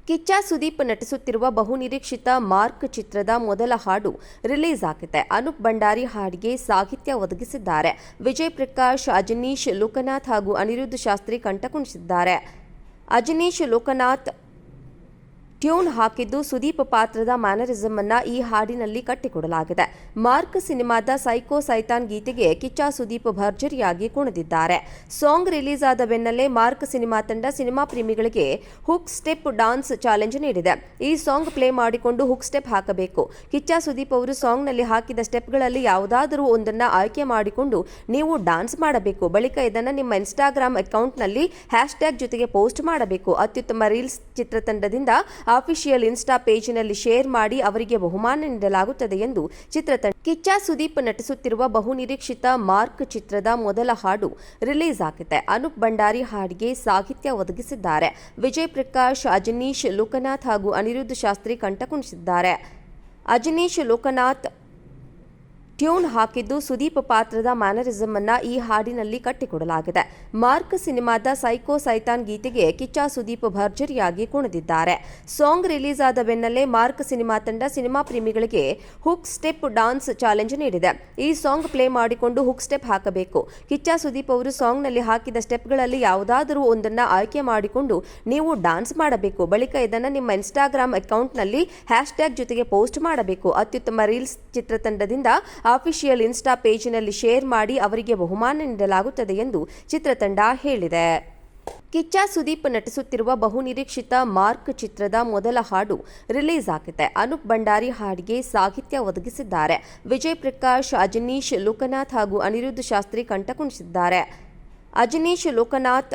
ಕಿಚ್ಚ ಸುದೀಪ್ ನಟಿಸುತ್ತಿರುವ ಬಹುನಿರೀಕ್ಷಿತ ಮಾರ್ಕ್ ಚಿತ್ರದ ಮೊದಲ ಹಾಡು ರಿಲೀಸ್ ಆಗಿದೆ. ಅನೂಪ್ ಭಂಡಾರಿ ಹಾಡಿಗೆ ಸಾಹಿತ್ಯ ಒದಗಿಸಿದ್ದಾರೆ. ವಿಜಯ್ ಪ್ರಕಾಶ್, ಅಜನೀಶ್ ಲೋಕನಾಥ್ ಹಾಗೂ ಅನಿರುದ್ಧ್ ಶಾಸ್ತ್ರಿ ಕಂಠಕುಣಿಸಿದ್ದಾರೆ. ಅಜನೀಶ್ ಲೋಕನಾಥ್ ಟ್ಯೂನ್ ಹಾಕಿದ್ದು ಸುದೀಪ್ ಪಾತ್ರದ ಮ್ಯಾನರಿಸಂ ಅನ್ನ ಈ ಹಾಡಿನಲ್ಲಿ ಕಟ್ಟಿಕೊಡಲಾಗಿದೆ. ಮಾರ್ಕ್ ಸಿನಿಮಾದ ಸೈಕೋ ಸೈತಾನ್ ಗೀತೆಗೆ ಕಿಚ್ಚ ಸುದೀಪ್ ಭರ್ಜರಿಯಾಗಿ ಕುಣಿದಿದ್ದಾರೆ. ಸಾಂಗ್ ರಿಲೀಸ್ ಆದ ಬೆನ್ನಲ್ಲೇ ಮಾರ್ಕ್ ಸಿನಿಮಾ ತಂಡ ಸಿನಿಮಾ ಪ್ರೇಮಿಗಳಿಗೆ ಹುಕ್ ಸ್ಟೆಪ್ ಡಾನ್ಸ್ ಚಾಲೆಂಜ್ ನೀಡಿದೆ. ಈ ಸಾಂಗ್ ಪ್ಲೇ ಮಾಡಿಕೊಂಡು ಹುಕ್ ಸ್ಟೆಪ್ ಹಾಕಬೇಕು. ಕಿಚ್ಚ ಸುದೀಪ್ ಅವರು ಸಾಂಗ್ನಲ್ಲಿ ಹಾಕಿದ ಸ್ಟೆಪ್ಗಳಲ್ಲಿ ಯಾವುದಾದರೂ ಒಂದನ್ನು ಆಯ್ಕೆ ಮಾಡಿಕೊಂಡು ನೀವು ಡಾನ್ಸ್ ಮಾಡಬೇಕು. ಬಳಿಕ ಇದನ್ನು ನಿಮ್ಮ ಇನ್ಸ್ಟಾಗ್ರಾಮ್ ಅಕೌಂಟ್ನಲ್ಲಿ ಹ್ಯಾಶ್ಟ್ಯಾಗ್ ಜೊತೆಗೆ ಪೋಸ್ಟ್ ಮಾಡಬೇಕು. ಅತ್ಯುತ್ತಮ ರೀಲ್ಸ್ ಚಿತ್ರತಂಡದಿಂದ ಅಫಿಷಿಯಲ್ ಇನ್ಸ್ಟಾ ಪೇಜ್ನಲ್ಲಿ ಶೇರ್ ಮಾಡಿ ಅವರಿಗೆ ಬಹುಮಾನ ನೀಡಲಾಗುತ್ತದೆ ಎಂದು ಚಿತ್ರತಂಡ. ಕಿಚ್ಚ ಸುದೀಪ್ ನಟಿಸುತ್ತಿರುವ ಬಹುನಿರೀಕ್ಷಿತ ಮಾರ್ಕ್ ಚಿತ್ರದ ಮೊದಲ ಹಾಡು ರಿಲೀಸ್ ಆಗಿದೆ. ಅನೂಪ್ ಭಂಡಾರಿ ಹಾಡಿಗೆ ಸಾಹಿತ್ಯ ಒದಗಿಸಿದ್ದಾರೆ. ವಿಜಯ್ ಪ್ರಕಾಶ್, ಅಜನೀಶ್ ಲೋಕನಾಥ್ ಹಾಗೂ ಅನಿರುದ್ಧ್ ಶಾಸ್ತ್ರಿ ಕಂಠಕುಣಿಸಿದ್ದಾರೆ. ಅಜನೀಶ್ ಲೋಕನಾಥ್ ಟ್ಯೂನ್ ಹಾಕಿದ್ದು ಸುದೀಪ್ ಪಾತ್ರದ ಮ್ಯಾನರಿಸಂ ಅನ್ನ ಈ ಹಾಡಿನಲ್ಲಿ ಕಟ್ಟಿಕೊಡಲಾಗಿದೆ. ಮಾರ್ಕ್ ಸಿನಿಮಾದ ಸೈಕೋ ಸೈತಾನ್ ಗೀತೆಗೆ ಕಿಚ್ಚ ಸುದೀಪ್ ಭರ್ಜರಿಯಾಗಿ ಕುಣಿದಿದ್ದಾರೆ. ಸಾಂಗ್ ರಿಲೀಸ್ ಆದ ಬೆನ್ನಲ್ಲೇ ಮಾರ್ಕ್ ಸಿನಿಮಾ ತಂಡ ಸಿನಿಮಾ ಪ್ರೇಮಿಗಳಿಗೆ ಹುಕ್ ಸ್ಟೆಪ್ ಡಾನ್ಸ್ ಚಾಲೆಂಜ್ ನೀಡಿದೆ. ಈ ಸಾಂಗ್ ಪ್ಲೇ ಮಾಡಿಕೊಂಡು ಹುಕ್ ಸ್ಟೆಪ್ ಹಾಕಬೇಕು. ಕಿಚ್ಚ ಸುದೀಪ್ ಅವರು ಸಾಂಗ್ನಲ್ಲಿ ಹಾಕಿದ ಸ್ಟೆಪ್ಗಳಲ್ಲಿ ಯಾವುದಾದರೂ ಒಂದನ್ನು ಆಯ್ಕೆ ಮಾಡಿಕೊಂಡು ನೀವು ಡಾನ್ಸ್ ಮಾಡಬೇಕು. ಬಳಿಕ ಇದನ್ನು ನಿಮ್ಮ ಇನ್ಸ್ಟಾಗ್ರಾಮ್ ಅಕೌಂಟ್ನಲ್ಲಿ ಹ್ಯಾಶ್ಟ್ಯಾಗ್ ಜೊತೆಗೆ ಪೋಸ್ಟ್ ಮಾಡಬೇಕು. ಅತ್ಯುತ್ತಮ ರೀಲ್ಸ್ ಚಿತ್ರತಂಡದಿಂದ ಅಫಿಷಿಯಲ್ ಇನ್ಸ್ಟಾ ಪೇಜ್ನಲ್ಲಿ ಶೇರ್ ಮಾಡಿ ಅವರಿಗೆ ಬಹುಮಾನ ನೀಡಲಾಗುತ್ತದೆ ಎಂದು ಚಿತ್ರತಂಡ ಹೇಳಿದೆ. ಕಿಚ್ಚ ಸುದೀಪ್ ನಟಿಸುತ್ತಿರುವ ಬಹುನಿರೀಕ್ಷಿತ ಮಾರ್ಕ್ ಚಿತ್ರದ ಮೊದಲ ಹಾಡು ರಿಲೀಸ್ ಆಗಿದೆ. ಅನೂಪ್ ಭಂಡಾರಿ ಹಾಡಿಗೆ ಸಾಹಿತ್ಯ ಒದಗಿಸಿದ್ದಾರೆ. ವಿಜಯ್ ಪ್ರಕಾಶ್, ಅಜನೀಶ್ ಲೋಕನಾಥ್ ಹಾಗೂ ಅನಿರುದ್ಧ್ ಶಾಸ್ತ್ರಿ ಕಂಠಕುಣಿಸಿದ್ದಾರೆ. ಅಜನೀಶ್ ಲೋಕನಾಥ್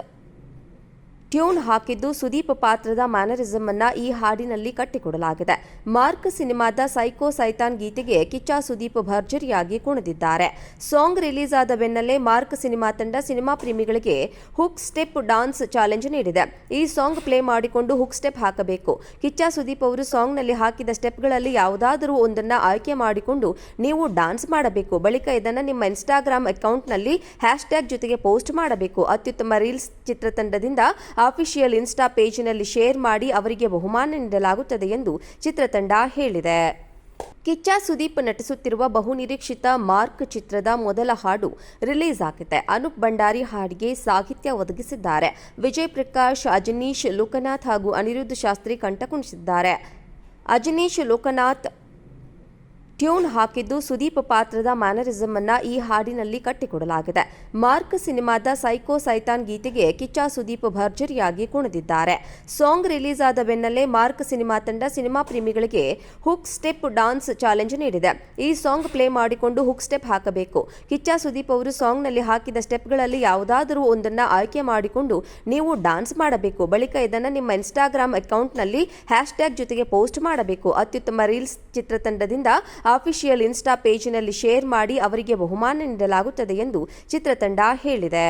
ಟ್ಯೂನ್ ಹಾಕಿದ್ದು ಸುದೀಪ್ ಪಾತ್ರದ ಮ್ಯಾನರಿಸಂ ಅನ್ನ ಈ ಹಾಡಿನಲ್ಲಿ ಕಟ್ಟಿಕೊಡಲಾಗಿದೆ. ಮಾರ್ಕ್ ಸಿನಿಮಾದ ಸೈಕೋ ಸೈತಾನ್ ಗೀತೆಗೆ ಕಿಚ್ಚ ಸುದೀಪ್ ಭರ್ಜರಿಯಾಗಿ ಕುಣಿದಿದ್ದಾರೆ. ಸಾಂಗ್ ರಿಲೀಸ್ ಆದ ಬೆನ್ನಲ್ಲೇ ಮಾರ್ಕ್ ಸಿನಿಮಾ ತಂಡ ಸಿನಿಮಾ ಪ್ರೇಮಿಗಳಿಗೆ ಹುಕ್ ಸ್ಟೆಪ್ ಡಾನ್ಸ್ ಚಾಲೆಂಜ್ ನೀಡಿದೆ. ಈ ಸಾಂಗ್ ಪ್ಲೇ ಮಾಡಿಕೊಂಡು ಹುಕ್ ಸ್ಟೆಪ್ ಹಾಕಬೇಕು. ಕಿಚ್ಚ ಸುದೀಪ್ ಅವರು ಸಾಂಗ್ನಲ್ಲಿ ಹಾಕಿದ ಸ್ಟೆಪ್ಗಳಲ್ಲಿ ಯಾವುದಾದರೂ ಒಂದನ್ನು ಆಯ್ಕೆ ಮಾಡಿಕೊಂಡು ನೀವು ಡಾನ್ಸ್ ಮಾಡಬೇಕು. ಬಳಿಕ ಇದನ್ನು ನಿಮ್ಮ ಇನ್ಸ್ಟಾಗ್ರಾಮ್ ಅಕೌಂಟ್ನಲ್ಲಿ ಹ್ಯಾಶ್ಟ್ಯಾಗ್ ಜೊತೆಗೆ ಪೋಸ್ಟ್ ಮಾಡಬೇಕು. ಅತ್ಯುತ್ತಮ ರೀಲ್ಸ್ ಚಿತ್ರತಂಡದಿಂದ ಅಫಿಷಿಯಲ್ ಇನ್ಸ್ಟಾ ಪೇಜ್ನಲ್ಲಿ ಶೇರ್ ಮಾಡಿ ಅವರಿಗೆ ಬಹುಮಾನ ನೀಡಲಾಗುತ್ತದೆ ಎಂದು ಚಿತ್ರತಂಡ ಹೇಳಿದೆ. ಕಿಚ್ಚ ಸುದೀಪ್ ನಟಿಸುತ್ತಿರುವ ಬಹುನಿರೀಕ್ಷಿತ ಮಾರ್ಕ್ ಚಿತ್ರದ ಮೊದಲ ಹಾಡು ರಿಲೀಸ್ ಆಗಿದೆ. ಅನೂಪ್ ಭಂಡಾರಿ ಹಾಡಿಗೆ ಸಾಹಿತ್ಯ ಒದಗಿಸಿದ್ದಾರೆ. ವಿಜಯ್ ಪ್ರಕಾಶ್, ಅಜನೀಶ್ ಲೋಕನಾಥ್ ಹಾಗೂ ಅನಿರುದ್ಧ್ ಶಾಸ್ತ್ರಿ ಕಂಠಕುಣಿಸಿದ್ದಾರೆ. ಅಜನೀಶ್ ಲೋಕನಾಥ್ ಟ್ಯೂನ್ ಹಾಕಿದ್ದು ಸುದೀಪ್ ಪಾತ್ರದ ಮ್ಯಾನರಿಸಂ ಅನ್ನ ಈ ಹಾಡಿನಲ್ಲಿ ಕಟ್ಟಿಕೊಡಲಾಗಿದೆ. ಮಾರ್ಕ್ ಸಿನಿಮಾದ ಸೈಕೋ ಸೈತಾನ್ ಗೀತೆಗೆ ಕಿಚ್ಚ ಸುದೀಪ್ ಭರ್ಜರಿಯಾಗಿ ಕುಣಿದಿದ್ದಾರೆ. ಸಾಂಗ್ ರಿಲೀಸ್ ಆದ ಬೆನ್ನಲ್ಲೇ ಮಾರ್ಕ್ ಸಿನಿಮಾ ತಂಡ ಸಿನಿಮಾ ಪ್ರೇಮಿಗಳಿಗೆ ಹುಕ್ ಸ್ಟೆಪ್ ಡಾನ್ಸ್ ಚಾಲೆಂಜ್ ನೀಡಿದೆ. ಈ ಸಾಂಗ್ ಪ್ಲೇ ಮಾಡಿಕೊಂಡು ಹುಕ್ ಸ್ಟೆಪ್ ಹಾಕಬೇಕು. ಕಿಚ್ಚ ಸುದೀಪ್ ಅವರು ಸಾಂಗ್ನಲ್ಲಿ ಹಾಕಿದ ಸ್ಟೆಪ್ಗಳಲ್ಲಿ ಯಾವುದಾದರೂ ಒಂದನ್ನು ಆಯ್ಕೆ ಮಾಡಿಕೊಂಡು ನೀವು ಡಾನ್ಸ್ ಮಾಡಬೇಕು. ಬಳಿಕ ಇದನ್ನು ನಿಮ್ಮ ಇನ್ಸ್ಟಾಗ್ರಾಮ್ ಅಕೌಂಟ್ನಲ್ಲಿ ಹ್ಯಾಶ್ಟ್ಯಾಗ್ ಜೊತೆಗೆ ಪೋಸ್ಟ್ ಮಾಡಬೇಕು. ಅತ್ಯುತ್ತಮ ರೀಲ್ಸ್ ಚಿತ್ರತಂಡದಿಂದ ಅಫಿಷಿಯಲ್ ಇನ್ಸ್ಟಾ ಪೇಜ್ನಲ್ಲಿ ಶೇರ್ ಮಾಡಿ ಅವರಿಗೆ ಬಹುಮಾನ ನೀಡಲಾಗುತ್ತದೆ ಎಂದು ಚಿತ್ರತಂಡ ಹೇಳಿದೆ.